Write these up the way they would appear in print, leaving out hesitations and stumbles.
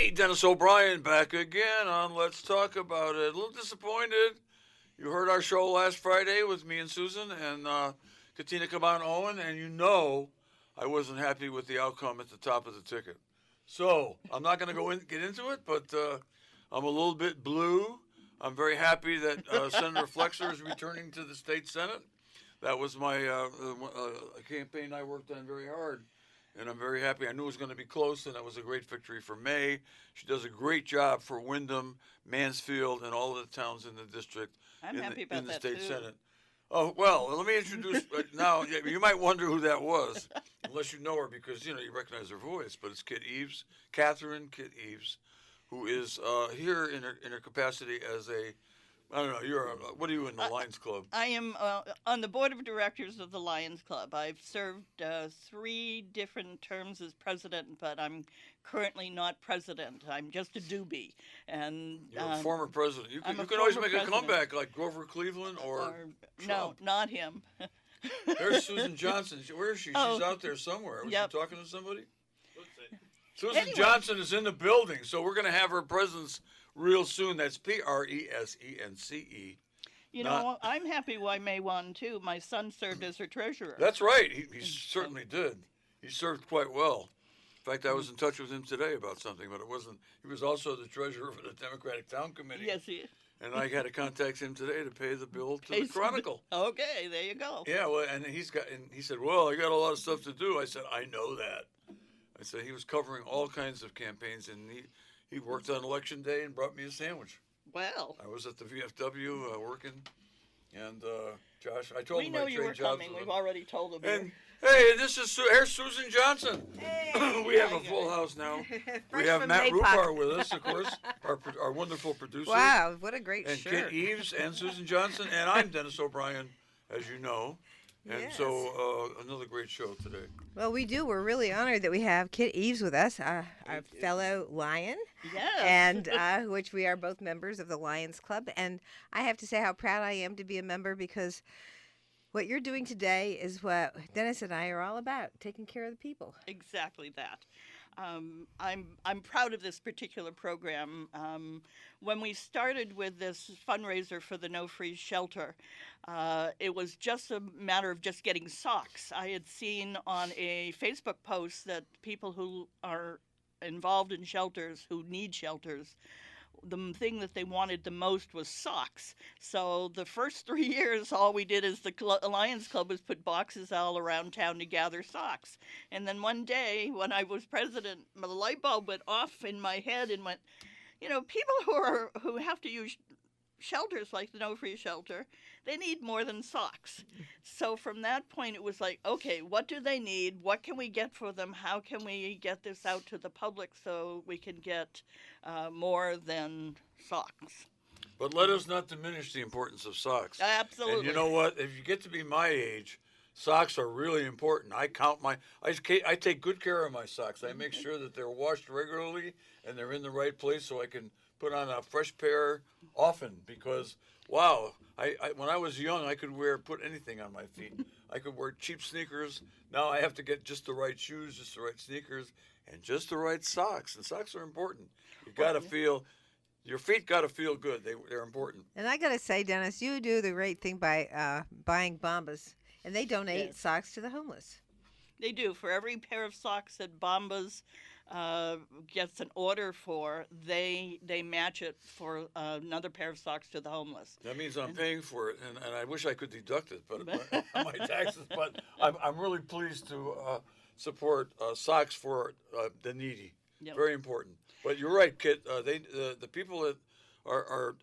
Hey, Dennis O'Brien back again on Let's Talk About It. A little disappointed. You heard our show last Friday with me and Susan and Katina Caban Owen, and you know I wasn't happy with the outcome at the top of the ticket. So I'm not going to get into it, but I'm a little bit blue. I'm very happy that Senator Flexer is returning to the state Senate. That was my campaign I worked on very hard. And I'm very happy. I knew it was going to be close, and that was a great victory for May. She does a great job for Windham, Mansfield, and all of the towns in the district I'm happy about in the that state too. Senate. Oh, well, let me introduce now. You might wonder who that was, unless you know her because, you recognize her voice. But it's Catherine Kit Eves, who is here in her capacity as I don't know, what are you in the Lions Club? I am on the board of directors of the Lions Club. I've served 3 different terms as president, but I'm currently not president. I'm just a doobie. And You're a former president. You I'm a can always former make a president. comeback like Grover Cleveland or no, Trump. not him. There's Susan Johnson. Where is she? Oh. She's out there somewhere. Was Yep. she talking to somebody? Susan Anyway. Johnson is in the building, so we're going to have her presence real soon. That's Presence. You know, I'm happy why May won too. My son served as her treasurer. That's right. He certainly did. He served quite well. In fact, I was in touch with him today about something, but it wasn't. He was also the treasurer for the Democratic Town Committee. Yes, he is. And I had to contact him today to pay the bill to the Chronicle. Okay, there you go. Yeah, well, and he said, well, I got a lot of stuff to do. I said, I know that. I said he was covering all kinds of campaigns, and he worked on election day and brought me a sandwich. Well, I was at the VFW working, and Josh, I told we him know I you were trade jobs coming. with We've him. already told them. And hey, here's Susan Johnson. Hey, We have a full house now. We have Matt Rupar with us, of course, our wonderful producer. Wow, what a great And shirt. Kit Eves and Susan Johnson, and I'm Dennis O'Brien, as you know. And Yes. so another great show today. Well, we do. We're really honored that we have Kit Eves with us, our fellow Lion, Yes. and which we are both members of the Lions Club. And I have to say how proud I am to be a member because what you're doing today is what Dennis and I are all about, taking care of the people. Exactly that. I'm proud of this particular program. When we started with this fundraiser for the No Freeze Shelter, it was just a matter of just getting socks. I had seen on a Facebook post that people who are involved in shelters, who need shelters, the thing that they wanted the most was socks. So the first 3 years, all we did as the Lions Club was put boxes all around town to gather socks. And then one day, when I was president, the light bulb went off in my head and went, people who have to use shelters like the No Free Shelter, they need more than socks. So from that point, it was like, okay, what do they need? What can we get for them? How can we get this out to the public so we can get more than socks? But let us not diminish the importance of socks. Absolutely. And you know what? If you get to be my age, socks are really important. I take good care of my socks. I make sure that they're washed regularly and they're in the right place so I can put on a fresh pair often because, wow, when I was young, I could put anything on my feet. I could wear cheap sneakers. Now I have to get just the right shoes, just the right sneakers, and just the right socks. And socks are important. You got to feel, your feet got to feel good. They're important. And I got to say, Dennis, you do the great thing by buying Bombas, and they donate Yes. socks to the homeless. They do. For every pair of socks that Bombas gets an order for, they match it for another pair of socks to the homeless. That means I'm paying for it, and I wish I could deduct it, but my taxes. But I'm really pleased to support socks for the needy. Yep. Very important. But you're right, Kit. The people that are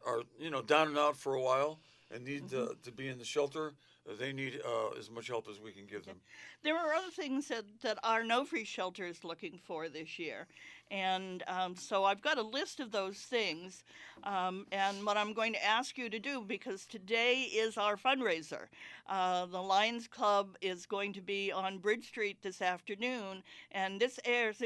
down and out for a while and need to be in the shelter, they need as much help as we can give them. There are other things that our No Free Shelter is looking for this year. And so I've got a list of those things. And what I'm going to ask you to do, because today is our fundraiser. The Lions Club is going to be on Bridge Street this afternoon. And this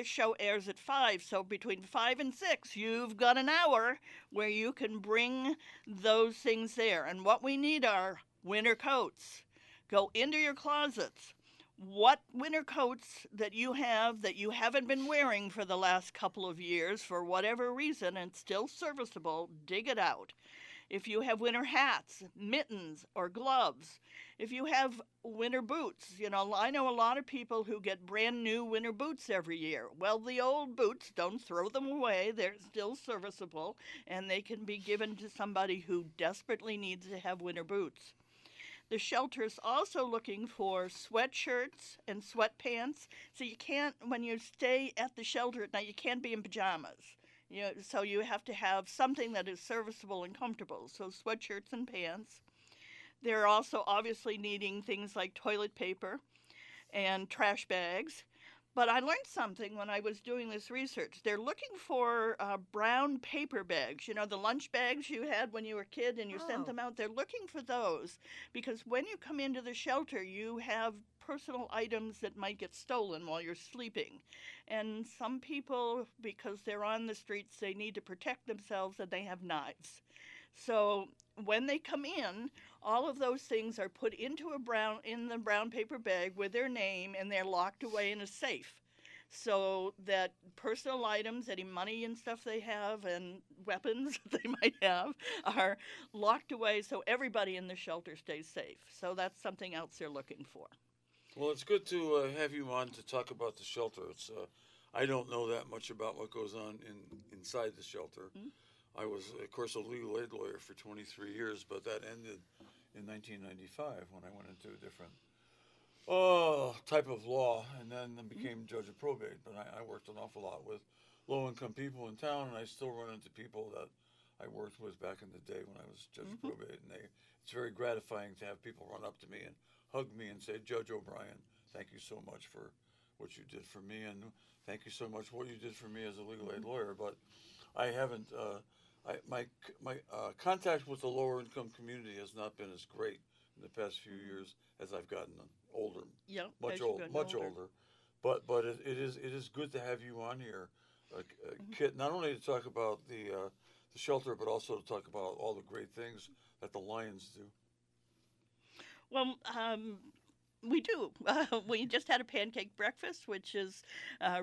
show airs at 5. So between 5 and 6, you've got an hour where you can bring those things there. And what we need are winter coats. Go into your closets. what winter coats that you have that you haven't been wearing for the last couple of years for whatever reason and still serviceable, dig it out. If you have winter hats, mittens, or gloves, if you have winter boots, I know a lot of people who get brand new winter boots every year. Well, the old boots, don't throw them away. They're still serviceable, and they can be given to somebody who desperately needs to have winter boots. The shelter's also looking for sweatshirts and sweatpants. So you can't, when you stay at the shelter at night, you can't be in pajamas. So you have to have something that is serviceable and comfortable. So sweatshirts and pants. They're also obviously needing things like toilet paper and trash bags. But I learned something when I was doing this research. They're looking for brown paper bags. The lunch bags you had when you were a kid and you sent Oh. them out. They're looking for those because when you come into the shelter, you have personal items that might get stolen while you're sleeping. And some people, because they're on the streets, they need to protect themselves and they have knives. So when they come in, all of those things are put into the brown paper bag with their name, and they're locked away in a safe, so that personal items, any money and stuff they have, and weapons they might have, are locked away, so everybody in the shelter stays safe. So that's something else they're looking for. Well, it's good to have you on to talk about the shelter. I don't know that much about what goes on inside the shelter. Mm-hmm. I was, of course, a legal aid lawyer for 23 years, but that ended in 1995 when I went into a different type of law, and then I became judge of probate. But I worked an awful lot with low-income people in town, and I still run into people that I worked with back in the day when I was judge of probate, and it's very gratifying to have people run up to me and hug me and say, Judge O'Brien, thank you so much for what you did for me, and thank you so much for what you did for me as a legal aid lawyer. But I haven't. My contact with the lower income community has not been as great in the past few years as I've gotten older. Yeah, much older. But it is good to have you on here, Kit. Not only to talk about the shelter, but also to talk about all the great things that the Lions do. Well, we do. We just had a pancake breakfast, which is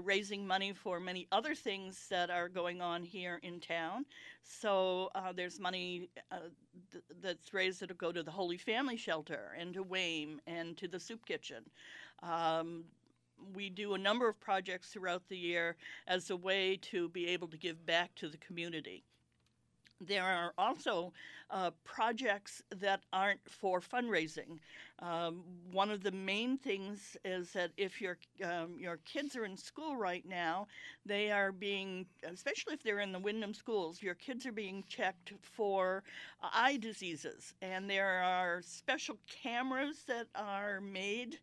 raising money for many other things that are going on here in town. So there's money that's raised that'll go to the Holy Family Shelter and to WAME and to the Soup Kitchen. We do a number of projects throughout the year as a way to be able to give back to the community. There are also projects that aren't for fundraising. One of the main things is that if your kids are in school right now, they are being, especially if they're in the Wyndham schools, your kids are being checked for eye diseases. And there are special cameras that are made,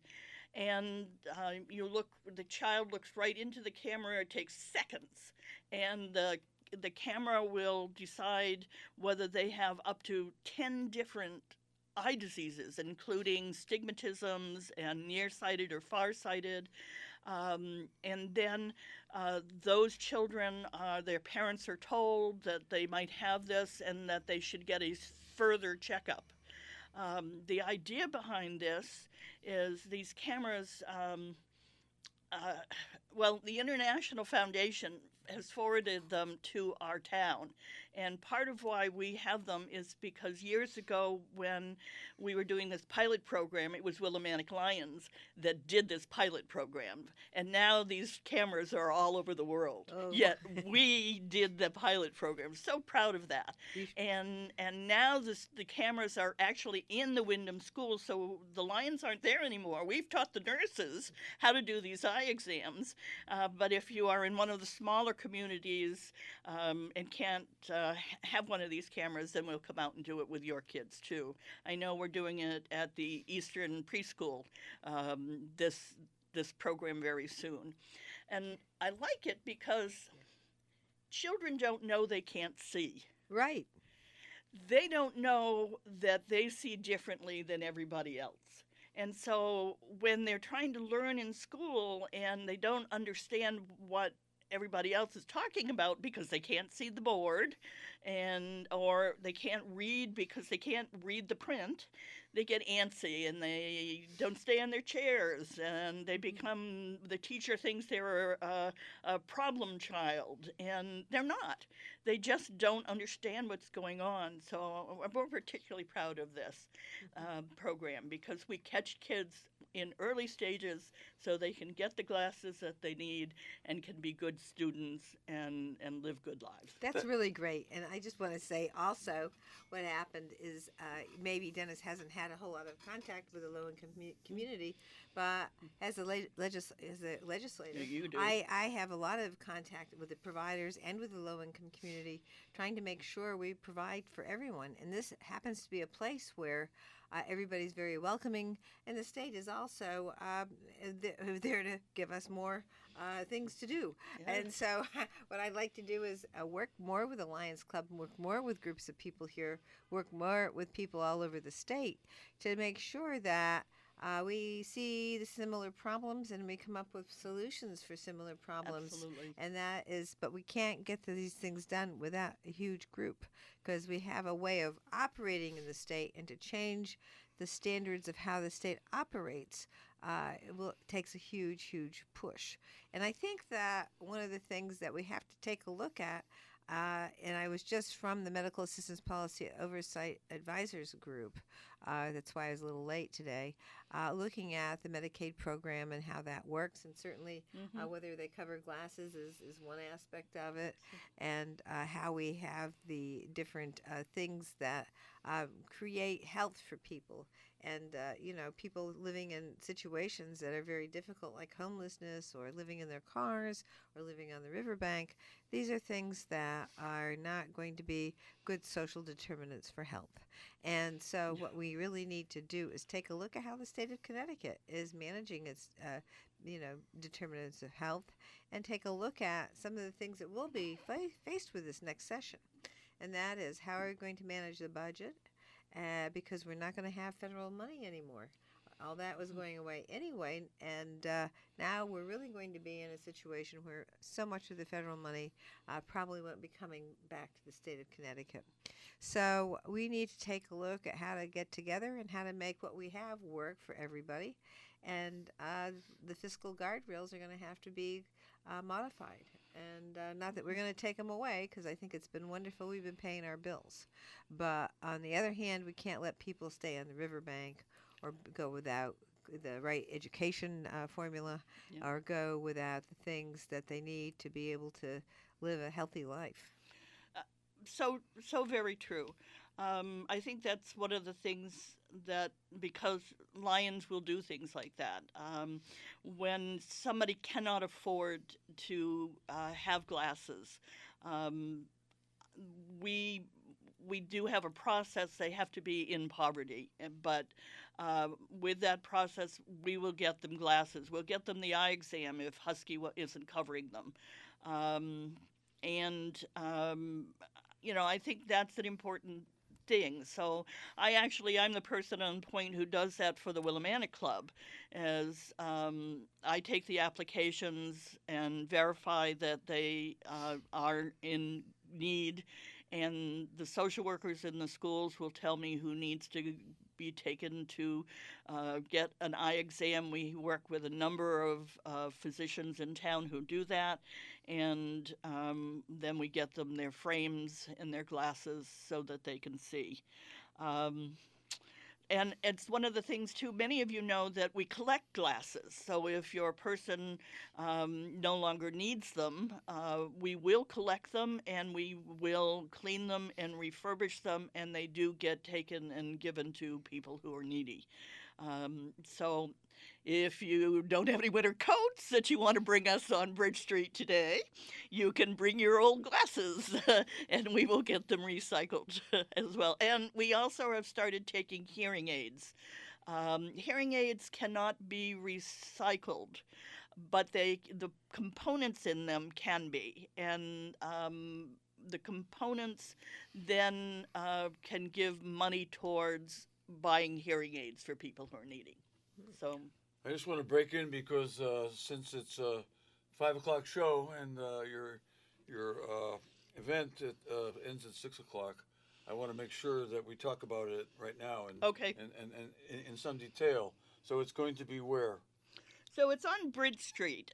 and the child looks right into the camera. It takes seconds, and the camera will decide whether they have up to 10 different eye diseases, including stigmatisms and nearsighted or farsighted. And then those children, their parents are told that they might have this and that they should get a further checkup. The idea behind this is these cameras, the International Foundation has forwarded them to our town. And part of why we have them is because years ago when we were doing this pilot program, it was Willimantic Lions that did this pilot program. And now these cameras are all over the world. Oh. Yet we did the pilot program. So proud of that. And now the cameras are actually in the Wyndham schools, so the Lions aren't there anymore. We've taught the nurses how to do these eye exams. But if you are in one of the smaller communities and can't have one of these cameras, then we'll come out and do it with your kids too. I know we're doing it at the Eastern Preschool this program very soon. And I like it because children don't know they can't see. Right. They don't know that they see differently than everybody else. And so when they're trying to learn in school and they don't understand what everybody else is talking about because they can't see the board or they can't read because they can't read the print, they get antsy and they don't stay in their chairs, and they become, the teacher thinks they're a problem child, and they're not. They just don't understand what's going on. So we're particularly proud of this program, because we catch kids in early stages so they can get the glasses that they need and can be good students and live good lives. That's really great. And I just want to say also what happened is maybe Dennis hasn't had a whole lot of contact with the low-income community, but as a legislator, You do. I have a lot of contact with the providers and with the low-income community, trying to make sure we provide for everyone. And this happens to be a place where everybody's very welcoming, and the state is also there to give us more things to do. Yeah. And so what I'd like to do is work more with the Lions Club, work more with groups of people here, work more with people all over the state to make sure that we see the similar problems and we come up with solutions for similar problems. Absolutely. And that is, but we can't get these things done without a huge group, because we have a way of operating in the state, and to change the standards of how the state operates takes a huge, huge push. And I think that one of the things that we have to take a look at, and I was just from the Medical Assistance Policy Oversight Advisors Group, that's why I was a little late today, looking at the Medicaid program and how that works, and certainly whether they cover glasses is one aspect of it, and how we have the different things that create health for people. And, people living in situations that are very difficult, like homelessness, or living in their cars, or living on the riverbank. These are things that are not going to be good social determinants for health. And so what we really need to do is take a look at how the state of Connecticut is managing its, determinants of health, and take a look at some of the things that we'll be faced with this next session. And that is, how are we going to manage the budget? Because we're not going to have federal money anymore. All that was going away anyway, and now we're really going to be in a situation where so much of the federal money probably won't be coming back to the state of Connecticut. So we need to take a look at how to get together and how to make what we have work for everybody. And the fiscal guardrails are going to have to be modified. And not that we're going to take them away, because I think it's been wonderful. We've been paying our bills. But on the other hand, we can't let people stay on the riverbank, or go without the right education formula, or go without the things that they need to be able to live a healthy life. So very true. I think that's one of the things that, because Lions will do things like that. When somebody cannot afford to have glasses, we do have a process. They have to be in poverty, but with that process, we will get them glasses. We'll get them the eye exam if Husky isn't covering them. I think that's an important thing. So I'm the person on point who does that for the Willimantic Club, as I take the applications and verify that they are in need, and the social workers in the schools will tell me who needs to be taken to get an eye exam. We work with a number of physicians in town who do that, and then we get them their frames and their glasses so that they can see. And it's one of the things, too, many of you know that we collect glasses. So if your person no longer needs them, we will collect them, and we will clean them and refurbish them, and they do get taken and given to people who are needy. So if you don't have any winter coats that you want to bring us on Bridge Street today, you can bring your old glasses and we will get them recycled as well. And we also have started taking hearing aids. Hearing aids cannot be recycled, but the components in them can be. And the components then can give money towards buying hearing aids for people who are needy. So I just want to break in because since it's a 5 o'clock show and your event ends at 6 o'clock, I want to make sure that we talk about it right now and Okay. and in some detail. So it's going to be where? So it's on Bridge Street.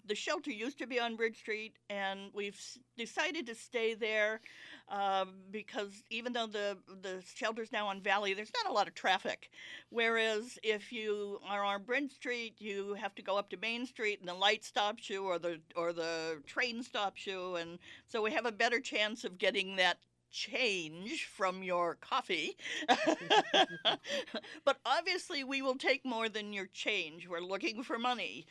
The shelter used to be on Bridge Street, and we've decided to stay there because even though the shelter's now on Valley, there's not a lot of traffic. Whereas if you are on Bridge Street, you have to go up to Main Street, and the light stops you, or the train stops you, and so we have a better chance of getting that change from your coffee. But obviously, we will take more than your change. We're looking for money,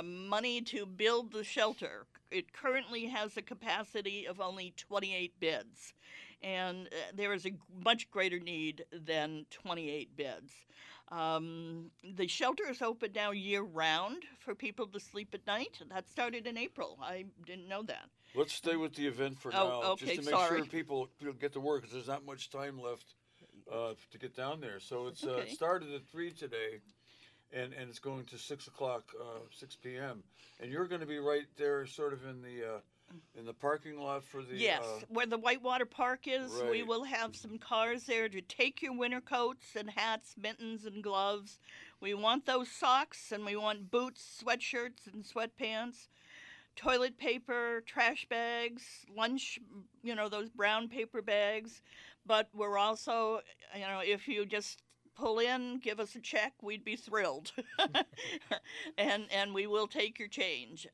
money to build the shelter. It currently has a capacity of only 28 beds, and there is a much greater need than 28 beds. The shelter is open now year-round for people to sleep at night. That started in April. I didn't know that. Let's stay with the event for Oh, now, okay, just to make sorry. sure people get to work, because there's not much time left to get down there. So it's Okay. it started at 3 today, and it's going to 6 o'clock, 6 p.m. And you're going to be right there, sort of in the parking lot for the. Yes, where the Whitewater Park is, we Right. will have some cars there to take your winter coats and hats, mittens and gloves. We want those socks, and we want boots, sweatshirts and sweatpants, toilet paper, trash bags, lunch, those brown paper bags. But we're also, if you just pull in, give us a check, we'd be thrilled. and we will take your change.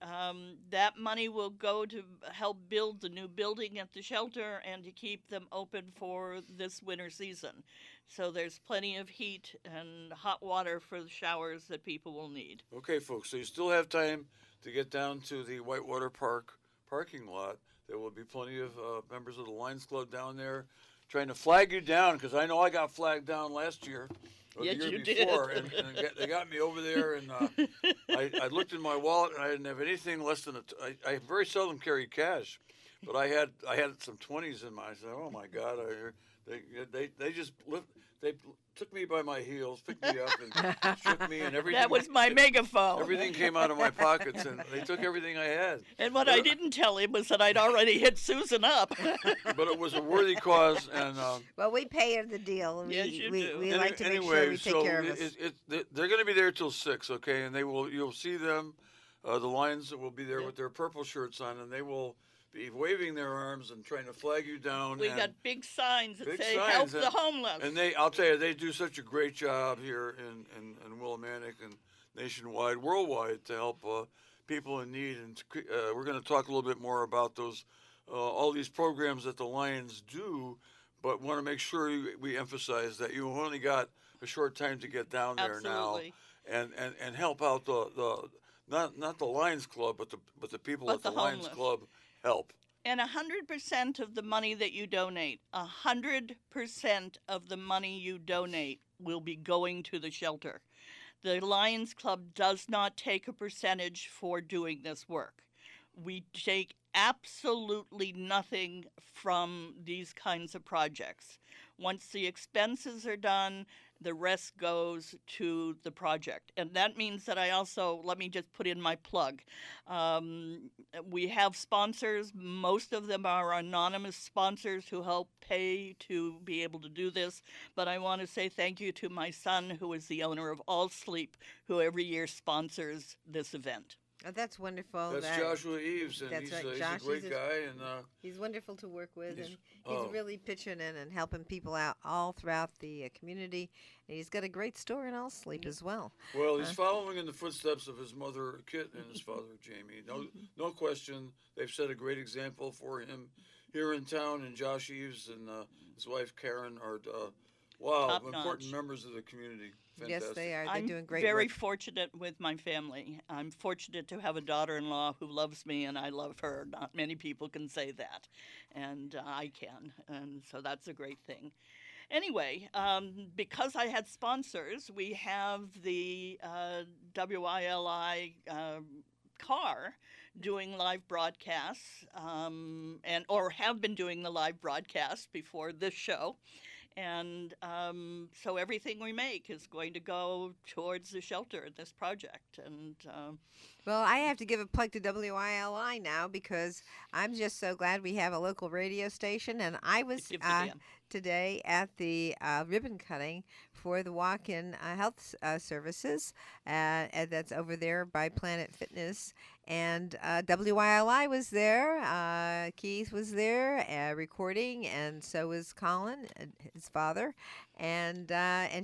That money will go to help build the new building at the shelter and to keep them open for this winter season. So there's plenty of heat and hot water for the showers that people will need. Okay, folks. So you still have time to get down to the Whitewater Park parking lot. There will be plenty of members of the Lions Club down there trying to flag you down, because I know I got flagged down last year or Yes, the year you before, did. and they got me over there, and I looked in my wallet and I didn't have anything less than I very seldom carry cash, but I had some 20s in my. I said, oh my God, they just they took me by my heels, picked me up, and shook me, and everything. That was my megaphone. Everything came out of my pockets, and they took everything I had. And what I didn't tell him was that I'd already hit Susan up. But it was a worthy cause, and Well, we pay her the deal. Yes, you do. We like to make sure anyway, we take so care of us. they're going to be there till 6, okay? And you'll see them. The Lions will be there with their purple shirts on, and they will be waving their arms and trying to flag you down. We and got big signs that big say signs "Help that- the homeless." And I'll tell you, they do such a great job here in Willimantic and nationwide, worldwide, to help people in need. And we're going to talk a little bit more about those, all these programs that the Lions do, but want to make sure we emphasize that you only got a short time to get down there Absolutely. now, and help out the not the Lions Club, but the people But at the the Lions homeless. Club help. And 100% of the money that you donate, 100% of the money you donate will be going to the shelter. The Lions Club does not take a percentage for doing this work. We take absolutely nothing from these kinds of projects. Once the expenses are done, the rest goes to the project. And that means that I also, let me just put in my plug. We have sponsors. Most of them are anonymous sponsors who help pay to be able to do this. But I want to say thank you to my son, who is the owner of All Sleep, who every year sponsors this event. Oh, that's wonderful. That's Joshua Eves, and that's he's, right. he's Josh a great is guy, and he's wonderful to work with, He's- and oh. he's really pitching in and helping people out all throughout the community. And he's got a great store in All Sleep as well. well, he's following in the footsteps of his mother Kit and his father Jamie. No question. They've set a great example for him here in town, and Josh Eves and his wife Karen are Top important notch. members of the community. Yes, Fantastic. they are. They're I'm doing great very work. fortunate with my family. I'm fortunate to have a daughter-in-law who loves me, and I love her. Not many people can say that, and I can, and so that's a great thing. Anyway, because I had sponsors, we have the WILI car doing live broadcasts, or have been doing the live broadcasts before this show. And so everything we make is going to go towards the shelter, this project. And Well, I have to give a plug to WILI now because I'm just so glad we have a local radio station. And I was Give the Dan. today at the ribbon cutting for the walk-in health services, and that's over there by Planet Fitness. And WILI was there. Keith was there recording, and so was Colin, his father. And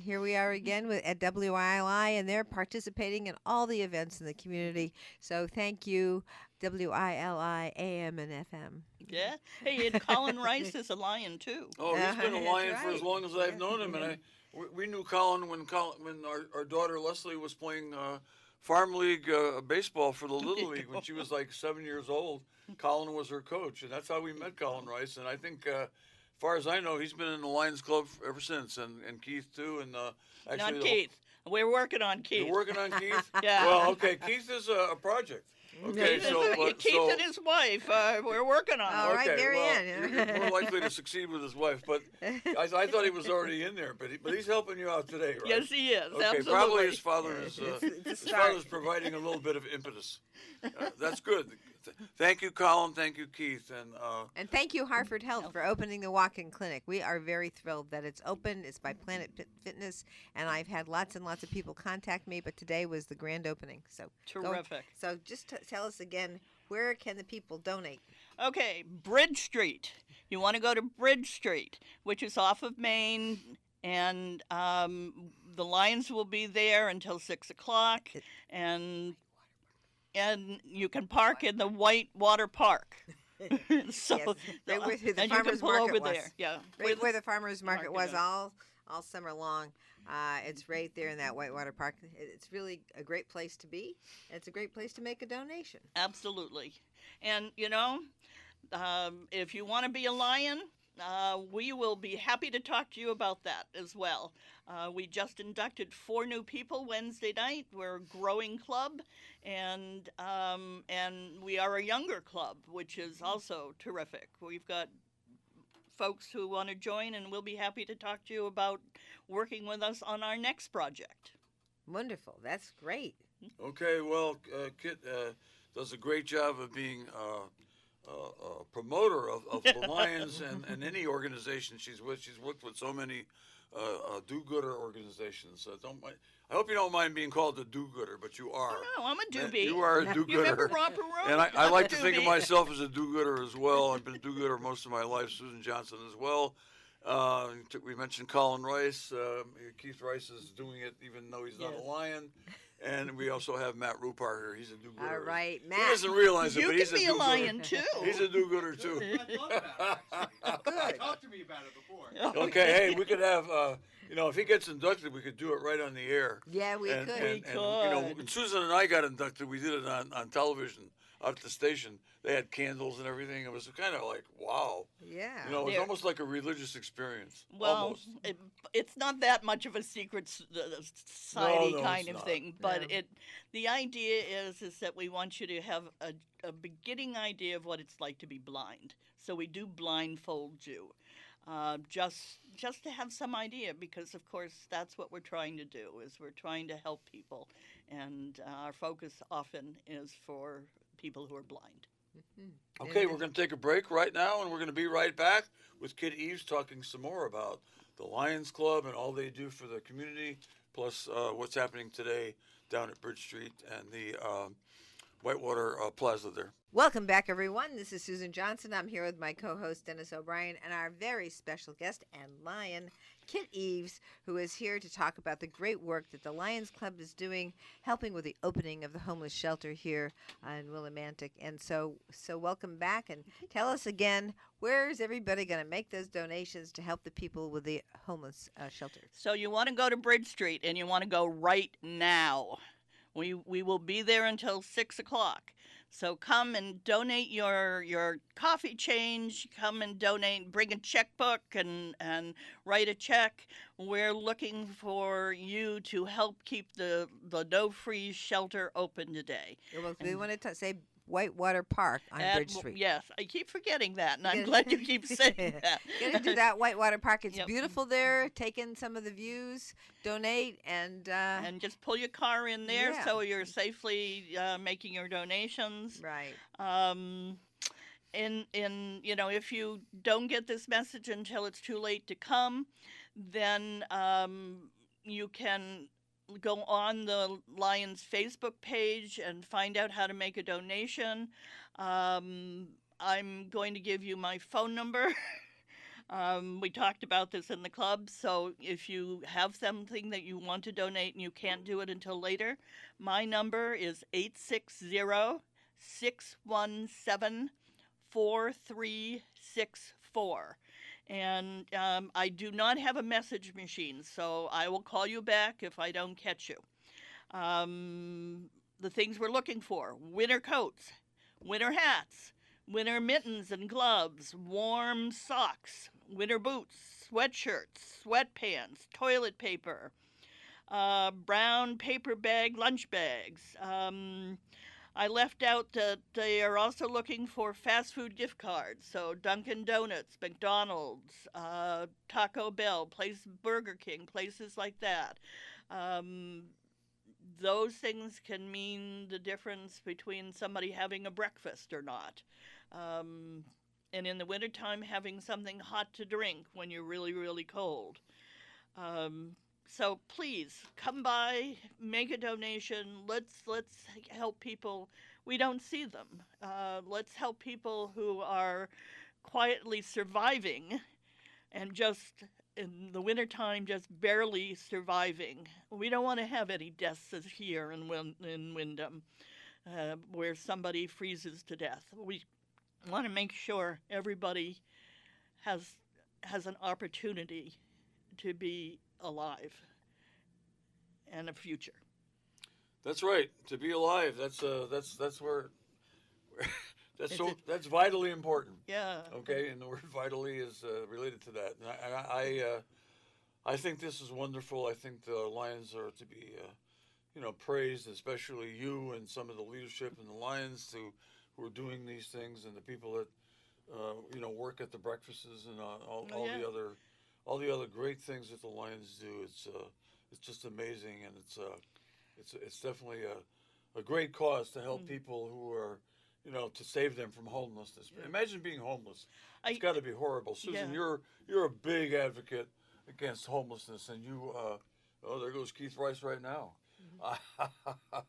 here we are again at WILI, and they're participating in all the events in the community. So thank you, WILI AM and FM. Yeah. Hey, and Colin Rice is a lion too. Oh, he's been a That's lion for as right. long as I've known him, and we knew Colin when our daughter Leslie was playing farm league baseball for the Little League when she was like 7 years old. Colin was her coach, and that's how we met Colin Rice. And I think, as far as I know, he's been in the Lions Club ever since, and Keith too. And actually, Not Keith. We're working on Keith. You're working on Keith. Yeah. Well, okay, Keith is a project. Okay, Keith and his wife. We're working on All it. right, okay, there he well, is. you're more likely to succeed with his wife, but I thought he was already in there. But he's helping you out today, right? Yes, he is. Okay, Absolutely. probably his father is It's a his start. father's providing a little bit of impetus. That's good. Thank you, Colin. Thank you, Keith, And thank you, Hartford Health, for opening the walk-in clinic. We are very thrilled that it's open. It's by Planet Fitness, and I've had lots and lots of people contact me, but today was the grand opening. So Terrific. So just tell us again, where can the people donate? Okay, Bridge Street. You want to go to Bridge Street, which is off of Main, and the Lions will be there until 6 o'clock, and you can park in the Whitewater Park. So, Yes, right where the and you can farmer's pull market over was. there. Yeah, Right where the farmer's market market was is. all summer long. It's right there in that Whitewater Park. It's really a great place to be. And it's a great place to make a donation. Absolutely. And, if you want to be a lion, we will be happy to talk to you about that as well. We just inducted 4 new people Wednesday night. We're a growing club, and we are a younger club, which is also terrific. We've got folks who want to join, and we'll be happy to talk to you about working with us on our next project. Wonderful. That's great. Okay, well, Kit does a great job of being a promoter of the Lions and any organization she's with. She's worked with so many do-gooder organizations. I hope you don't mind being called a do-gooder, but you are. Oh, no, I'm a doobie. You are a You remember do-gooder. Rob Perot? And I I'm a like to think of doobie. myself as a do-gooder as well. I've been a do-gooder most of my life. Susan Johnson as well. We mentioned Colin Rice. Keith Rice is doing it even though he's not Yes. a Lion. And we also have Matt Rupar here. He's a do-gooder. All right, He Matt. doesn't realize it, You but he's can be a do-gooder. lion too. He's a do-gooder too. I thought about it, actually. Good. Talk to me about it before. Okay, hey, we could have, if he gets inducted, we could do it right on the air. Yeah, we and, could. And, We when could. Susan and I got inducted, we did it on television out at the station. They had candles and everything. It was kind of like, wow. Yeah. It was There- almost like a religious experience. Well, Almost. it's not that much of a secret society No, kind it's of not. thing, but No. the idea is that we want you to have a beginning idea of what it's like to be blind. So we do blindfold you, just to have some idea, because of course that's what we're trying to do. Is we're trying to help people, and our focus often is for people who are blind. Okay, we're going to take a break right now, and we're going to be right back with Kit Eves talking some more about the Lions Club and all they do for the community, plus what's happening today down at Bridge Street and the Whitewater Plaza there. Welcome back, everyone. This is Susan Johnson. I'm here with my co-host, Dennis O'Brien, and our very special guest and lion, Kit Eves, who is here to talk about the great work that the Lions Club is doing, helping with the opening of the homeless shelter here in Willimantic. And so welcome back, and tell us again, where is everybody going to make those donations to help the people with the homeless shelter? So you want to go to Bridge Street, and you want to go right now. We will be there until 6 o'clock. So come and donate your coffee change. Come and donate. Bring a checkbook and write a check. We're looking for you to help keep the No Freeze shelter open today. Well, we want to say Whitewater Park on Bridge Street. Yes, I keep forgetting that, and I'm Yeah. glad you keep saying that. Get into that Whitewater Park. It's Yep. beautiful there. Take in some of the views, donate, and And just pull your car in there Yeah. so you're safely making your donations. right. If you don't get this message until it's too late to come, then you can go on the Lions Facebook page and find out how to make a donation. I'm going to give you my phone number. We talked about this in the club, so if you have something that you want to donate and you can't do it until later, my number is 860-617-4364. And I do not have a message machine, so I will call you back if I don't catch you. The things we're looking for: winter coats, winter hats, winter mittens and gloves, warm socks, winter boots, sweatshirts, sweatpants, toilet paper, brown paper bag lunch bags. I left out that they are also looking for fast food gift cards. So Dunkin' Donuts, McDonald's, Taco Bell, Burger King, places like that. Those things can mean the difference between somebody having a breakfast or not. And in the wintertime, having something hot to drink when you're really, really cold. So please come by, make a donation. Let's help people. We don't see them. Let's help people who are quietly surviving, and just in the wintertime, just barely surviving. We don't want to have any deaths as here in Windham, where somebody freezes to death. We want to make sure everybody has an opportunity to be alive and a future. That's right. To be alive. That's where. That's vitally important. Yeah. Okay, and the word vitally is related to that. And I think this is wonderful. I think the Lions are to be, praised, especially you and some of the leadership in the Lions who are doing these things, and the people that, work at the breakfasts and all the other great things that the Lions do. It's just amazing, and it's definitely a great cause to help people who are, to save them from homelessness. Yeah. Imagine being homeless. It's got to be horrible. Susan, Yeah. you're a big advocate against homelessness, and you there goes Keith Rice right now. I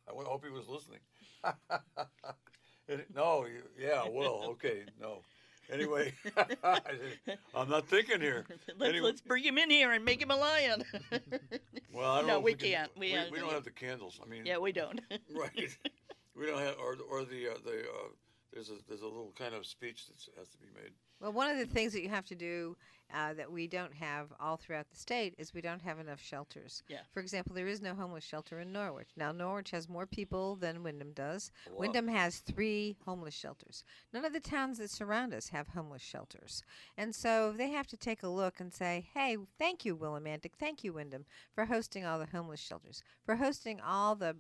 hope he was listening. No. Anyway, I'm not thinking here. Let's bring him in here and make him a lion. Well, I don't No, know if we can- can't. We don't have the candles. I mean, Yeah, we don't. right. We don't have, or there's a little kind of speech that has to be made. Well, one of the things that you have to do that we don't have all throughout the state is we don't have enough shelters. Yeah. For example, there is no homeless shelter in Norwich. Now, Norwich has more people than Windham does. A lot. Windham has 3 homeless shelters. None of the towns that surround us have homeless shelters. And so they have to take a look and say, hey, thank you, Willimantic, thank you, Windham, for hosting all the homeless shelters, for hosting all the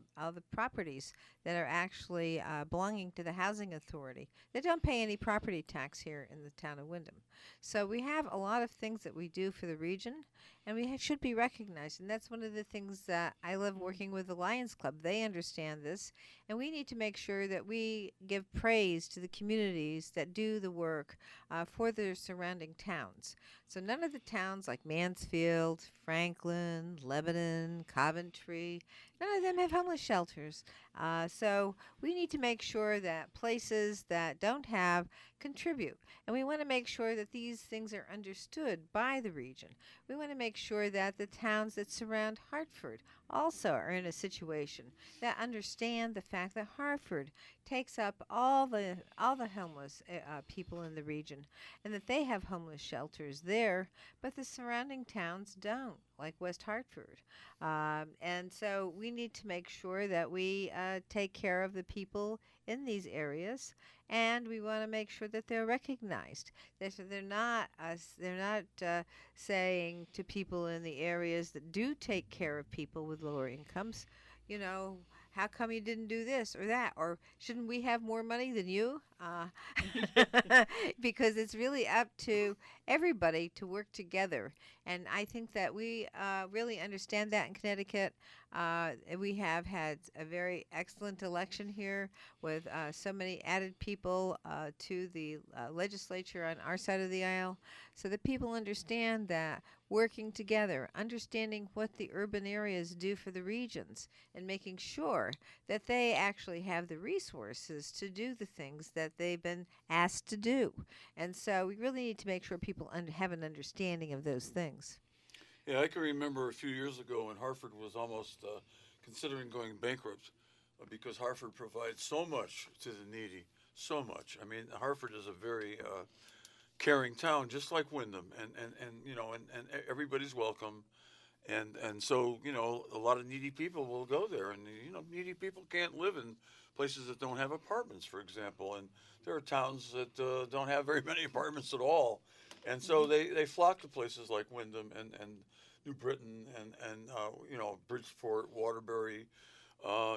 properties that are actually belonging to the Housing Authority. They don't pay any property tax here in the town of Windham. So we have a lot of things that we do for the region, and we should be recognized. And that's one of the things that I love working with the Lions Club. They understand this, and we need to make sure that we give praise to the communities that do the work for their surrounding towns. So none of the towns like Mansfield, Franklin, Lebanon, Coventry, none of them have homeless shelters. So we need to make sure that places that don't have contribute. And we want to make sure that these things are understood by the region. We want to make sure that the towns that surround Hartford also are in a situation that understand the fact that Hartford takes up all the homeless people in the region, and that they have homeless shelters there, but the surrounding towns don't, like West Hartford. And so we need to make sure that we take care of the people in these areas, and we want to make sure that they're recognized. That they're not saying to people in the areas that do take care of people with lower incomes, how come you didn't do this or that? Or shouldn't we have more money than you? Because it's really up to everybody to work together. And I think that we really understand that in Connecticut. We have had a very excellent election here with so many added people to the legislature on our side of the aisle, so that people understand that working together, understanding what the urban areas do for the regions, and making sure that they actually have the resources to do the things that they've been asked to do. And so we really need to make sure people have an understanding of those things. Yeah, I can remember a few years ago when Hartford was almost considering going bankrupt because Hartford provides so much to the needy, so much. I mean, Hartford is a very caring town, just like Wyndham, and you know, and everybody's welcome, and so you know, a lot of needy people will go there, and you know, needy people can't live in places that don't have apartments, for example, and there are towns that don't have very many apartments at all, and so they flock to places like Wyndham and New Britain and you know, Bridgeport, Waterbury,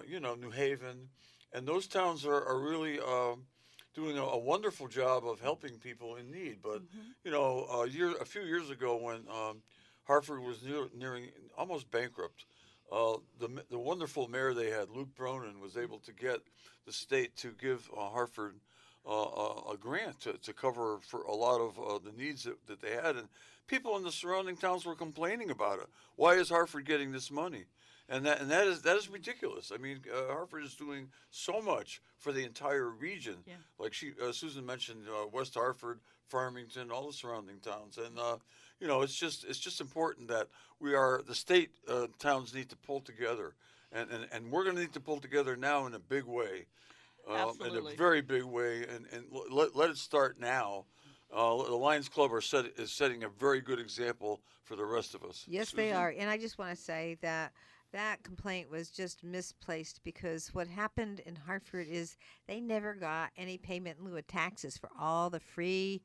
you know, New Haven, and those towns are really doing a wonderful job of helping people in need. But you know, a few years ago when Hartford was nearing almost bankrupt, the wonderful mayor they had, Luke Bronin, was able to get the state to give Hartford a grant to cover for a lot of the needs that they had, and people in the surrounding towns were complaining about it. Why is Hartford getting this money? And that is ridiculous. I mean, Hartford is doing so much for the entire region. Yeah. Like Susan mentioned, West Hartford, Farmington, all the surrounding towns, and you know, it's just important that the state towns need to pull together, and we're going to need to pull together now in a big way, in Absolutely. a very big way, and let it start now. The Lions Club is setting a very good example for the rest of us. Yes, they Susan? are. And I just want to say that that complaint was just misplaced, because what happened in Hartford is they never got any payment in lieu of taxes for all the free,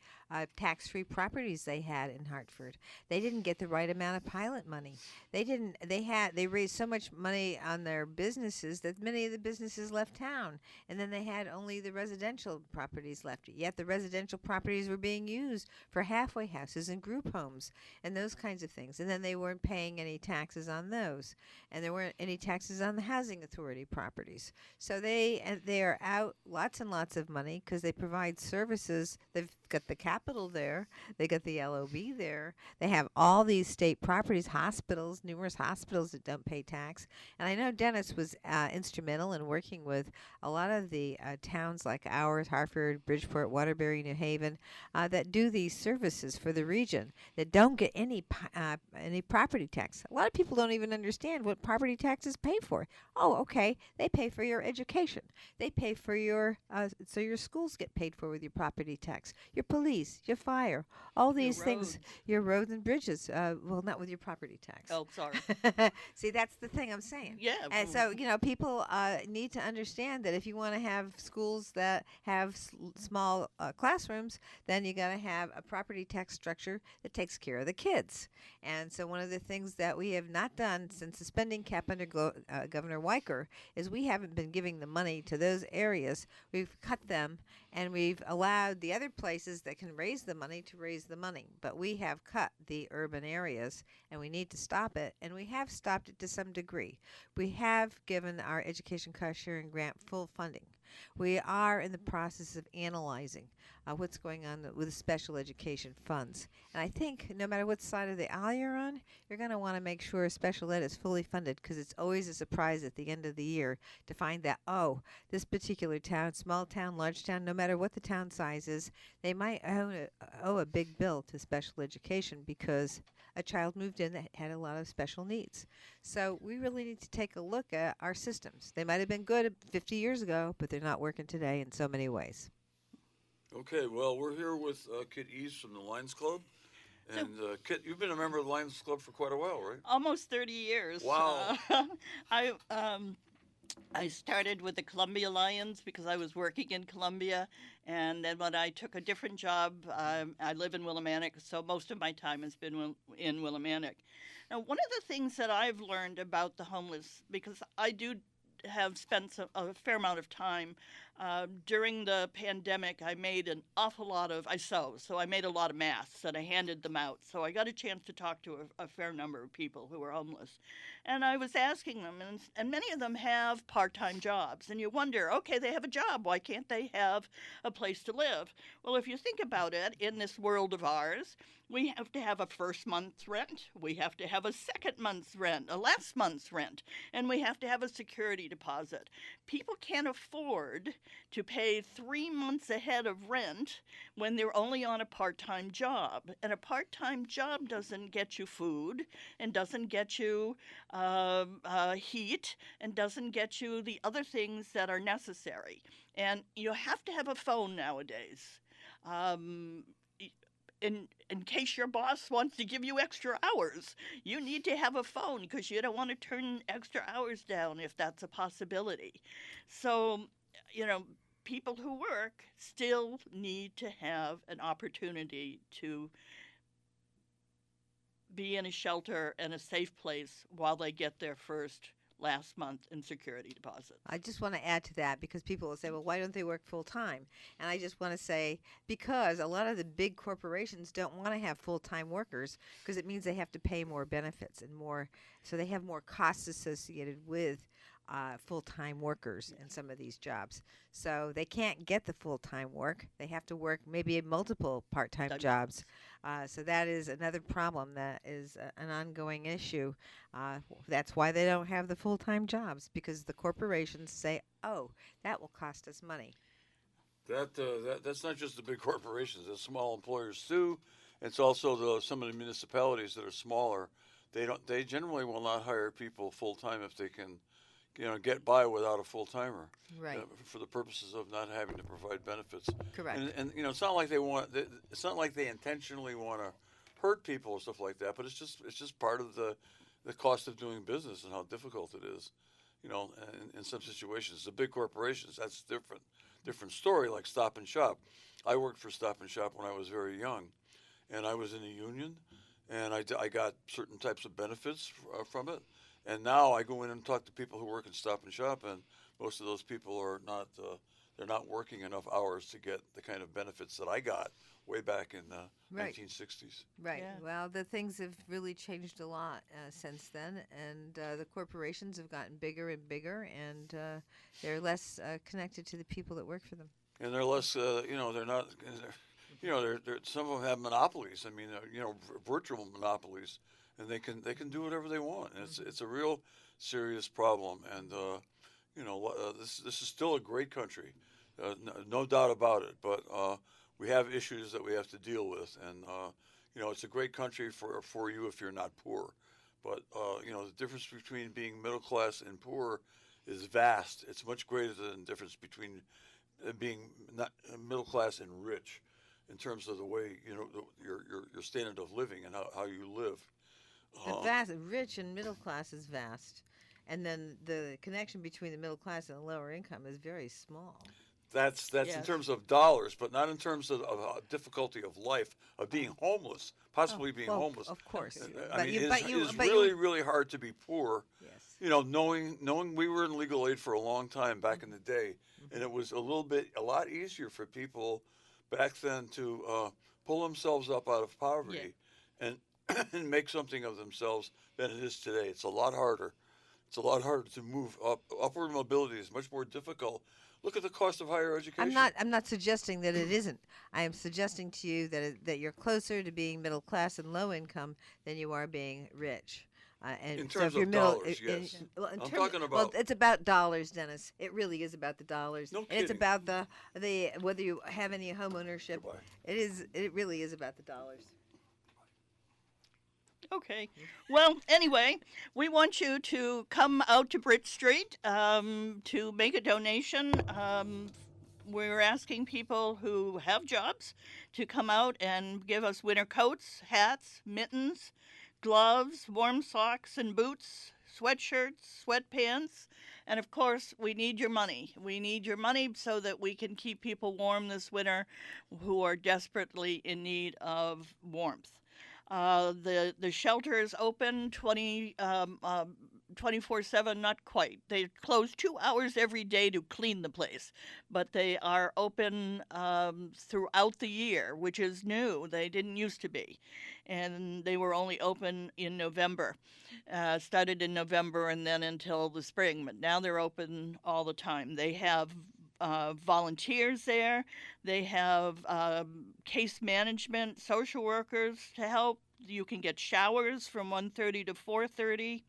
tax-free properties they had in Hartford. They didn't get the right amount of pilot money. They raised so much money on their businesses that many of the businesses left town, and then they had only the residential properties left. Yet the residential properties were being used for halfway houses and group homes and those kinds of things. And then they weren't paying any taxes on those, and there weren't any taxes on the housing authority properties. So they are out lots and lots of money because they provide services. They've got the Capitol there. They got the LOB there. They have all these state properties, hospitals, numerous hospitals that don't pay tax. And I know Dennis was instrumental in working with a lot of the towns like ours, Hartford, Bridgeport, Waterbury, New Haven, that do these services for the region that don't get any property tax. A lot of people don't even understand what property taxes pay for. Oh, okay, they pay for your education. They pay for your so your schools get paid for with your property tax. Your police, your fire, all these things, roads. your roads and bridges. Well, not with your property tax. Oh, sorry. See, that's the thing I'm saying. Yeah. And so, you know, people need to understand that if you want to have schools that have small classrooms, then you got to have a property tax structure that takes care of the kids. And so one of the things that we have not done since the spending cap under Governor Weicker is we haven't been giving the money to those areas. We've cut them, and we've allowed the other places that can raise the money to raise the money. But we have cut the urban areas, and we need to stop it, and we have stopped it to some degree. We have given our education cost sharing grant full funding. We are in the process of analyzing what's going on with the special education funds. And I think no matter what side of the aisle you're on, you're going to want to make sure special ed is fully funded, because it's always a surprise at the end of the year to find that, oh, this particular town, small town, large town, no matter what the town size is, they might owe a big bill to special education because a child moved in that had a lot of special needs. So we really need to take a look at our systems. They might have been good 50 years ago, but they're not working today in so many ways. Okay, well, we're here with Kit East from the Lions Club. And Kit, you've been a member of the Lions Club for quite a while, right? Almost 30 years. Wow. I started with the Columbia Lions because I was working in Columbia, and then when I took a different job, I live in Willimantic, so most of my time has been in Willimantic. Now, one of the things that I've learned about the homeless, because I do have spent a fair amount of time. During the pandemic, I made an awful lot of, I sew, so I made a lot of masks and I handed them out. So I got a chance to talk to a fair number of people who were homeless. And I was asking them, and many of them have part-time jobs. And you wonder, okay, they have a job. Why can't they have a place to live? Well, if you think about it, in this world of ours, we have to have a first month's rent, we have to have a second month's rent, a last month's rent, and we have to have a security deposit. People can't afford to pay 3 months ahead of rent when they're only on a part-time job. And a part-time job doesn't get you food and doesn't get you heat and doesn't get you the other things that are necessary. And you have to have a phone nowadays. In case your boss wants to give you extra hours, you need to have a phone because you don't want to turn extra hours down if that's a possibility. So, people who work still need to have an opportunity to be in a shelter and a safe place while they get their first last month in security deposit. I just want to add to that because people will say, well, why don't they work full time? And I just want to say, because a lot of the big corporations don't want to have full-time workers because it means they have to pay more benefits and more, so they have more costs associated with full-time workers in some of these jobs. So they can't get the full-time work. They have to work maybe multiple part-time jobs. So that is another problem that is an ongoing issue. That's why they don't have the full-time jobs, because the corporations say, oh, that will cost us money. That's not just the big corporations. It's small employers too. It's also some of the municipalities that are smaller. They generally will not hire people full-time if they can get by without a full-timer. Right. For the purposes of not having to provide benefits. Correct. And it's not like it's not like they intentionally want to hurt people or stuff like that, but it's just part of the cost of doing business and how difficult it is. In some situations, the big corporations, that's different story, like Stop and Shop. I worked for Stop and Shop when I was very young, and I was in a union, and I got certain types of benefits from it. And now I go in and talk to people who work in Stop and Shop, and most of those people are not they're not working enough hours to get the kind of benefits that I got way back in the 1960s. Right. Yeah. Well, the things have really changed a lot since then, and the corporations have gotten bigger and bigger, and they're less connected to the people that work for them. And they're less, they're not, they're some of them have monopolies. I mean, virtual monopolies, and they can do whatever they want. And it's a real serious problem. And this is still a great country, no doubt about it. But we have issues that we have to deal with, and it's a great country for you if you're not poor. But the difference between being middle class and poor is vast. It's much greater than the difference between being not middle class and rich, in terms of the way your standard of living and how you live. The rich and middle class is vast, and then the connection between the middle class and the lower income is very small. That's Yes. in terms of dollars, but not in terms of difficulty of life, of being homeless, possibly being homeless. Of course. It's really hard to be poor. Yes. Knowing we were in legal aid for a long time back in the day, and it was a lot easier for people back then to pull themselves up out of poverty and make something of themselves than it is today. It's a lot harder. It's a lot harder to move up. Upward mobility is much more difficult. Look at the cost of higher education. I'm not suggesting that it isn't. I am suggesting to you that you're closer to being middle class and low income than you are being rich. And in so terms if you're of middle, dollars, yes. I'm talking about. Well, it's about dollars, Dennis. It really is about the dollars. No And it's kidding. about the whether you have any home ownership. Goodbye. It really is about the dollars. Okay. Well, anyway, we want you to come out to Bridge Street to make a donation. We're asking people who have jobs to come out and give us winter coats, hats, mittens, gloves, warm socks and boots, sweatshirts, sweatpants, and of course, we need your money. We need your money so that we can keep people warm this winter who are desperately in need of warmth. The shelter is open 20 24/7, not quite. They close 2 hours every day to clean the place, but they are open throughout the year, which is new. They didn't used to be, and they were only open in November. Started in November and then until the spring, but now they're open all the time. They have volunteers there. They have case management, social workers to help. You can get showers from 1:30 to 4:30.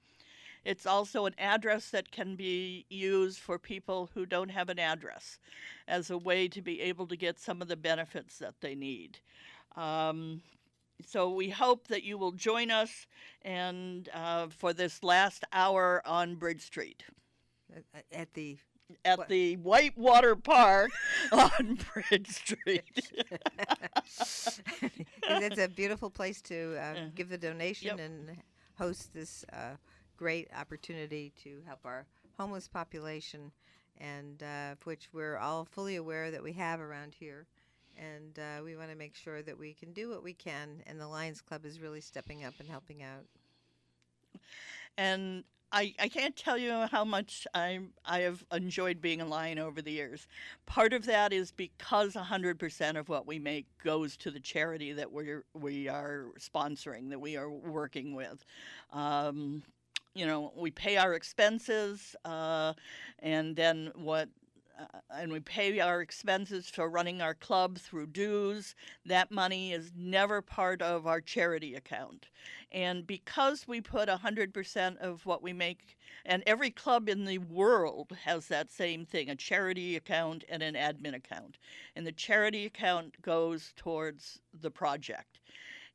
It's also an address that can be used for people who don't have an address as a way to be able to get some of the benefits that they need. So we hope that you will join us and for this last hour on Bridge Street At the at the Whitewater Park on Bridge Street. It's a beautiful place to give the donation Yep. and host this great opportunity to help our homeless population, and which we're all fully aware that we have around here. And we want to make sure that we can do what we can, and the Lions Club is really stepping up and helping out. And I can't tell you how much I have enjoyed being a Lion over the years. Part of that is because 100% of what we make goes to the charity that we are sponsoring, that we are working with. We pay our expenses, and then and we pay our expenses for running our club through dues. That money is never part of our charity account. And because we put 100% of what we make, and every club in the world has that same thing, a charity account and an admin account. And the charity account goes towards the project.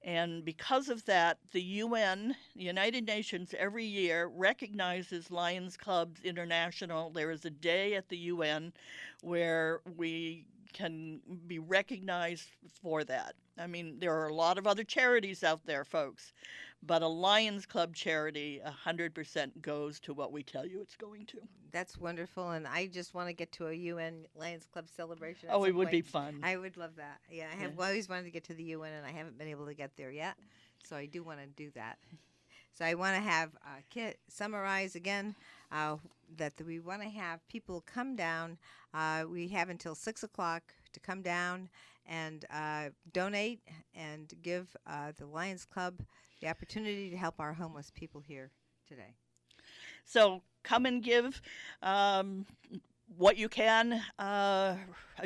And because of that, the UN, the United Nations, every year recognizes Lions Clubs International. There is a day at the UN where we can be recognized for that. I mean, there are a lot of other charities out there, folks, but a Lions Club charity, 100% goes to what we tell you it's going to. That's wonderful, and I just want to get to a UN Lions Club celebration. Oh, it would be fun. I would love that. Yeah, I have always wanted to get to the UN, and I haven't been able to get there yet, so I do want to do that. So I want to have Kit summarize again that we want to have people come down. We have until 6 o'clock to come down and donate and give the Lions Club the opportunity to help our homeless people here today. So come and give what you can. A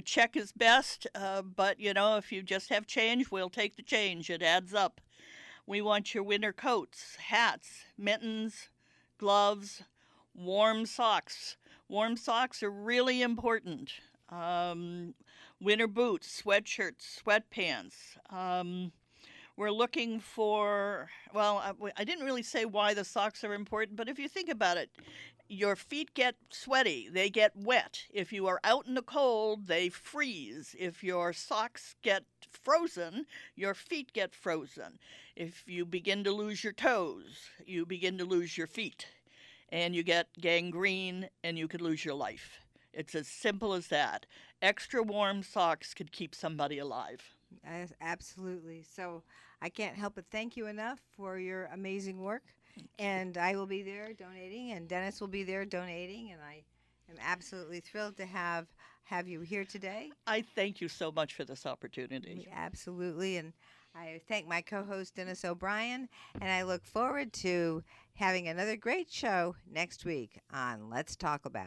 check is best, but if you just have change, we'll take the change. It adds up. We want your winter coats, hats, mittens, gloves, warm socks. Warm socks are really important. Winter boots, sweatshirts, sweatpants. We're looking for, I didn't really say why the socks are important, but if you think about it, your feet get sweaty, they get wet. If you are out in the cold, they freeze. If your socks get frozen, your feet get frozen. If you begin to lose your toes, you begin to lose your feet, and you get gangrene, and you could lose your life. It's as simple as that. Extra warm socks could keep somebody alive. Absolutely. So I can't help but thank you enough for your amazing work. And I will be there donating, and Dennis will be there donating, and I am absolutely thrilled to have you here today. I thank you so much for this opportunity. Absolutely. And I thank my co-host, Dennis O'Brien, and I look forward to having another great show next week on Let's Talk About It.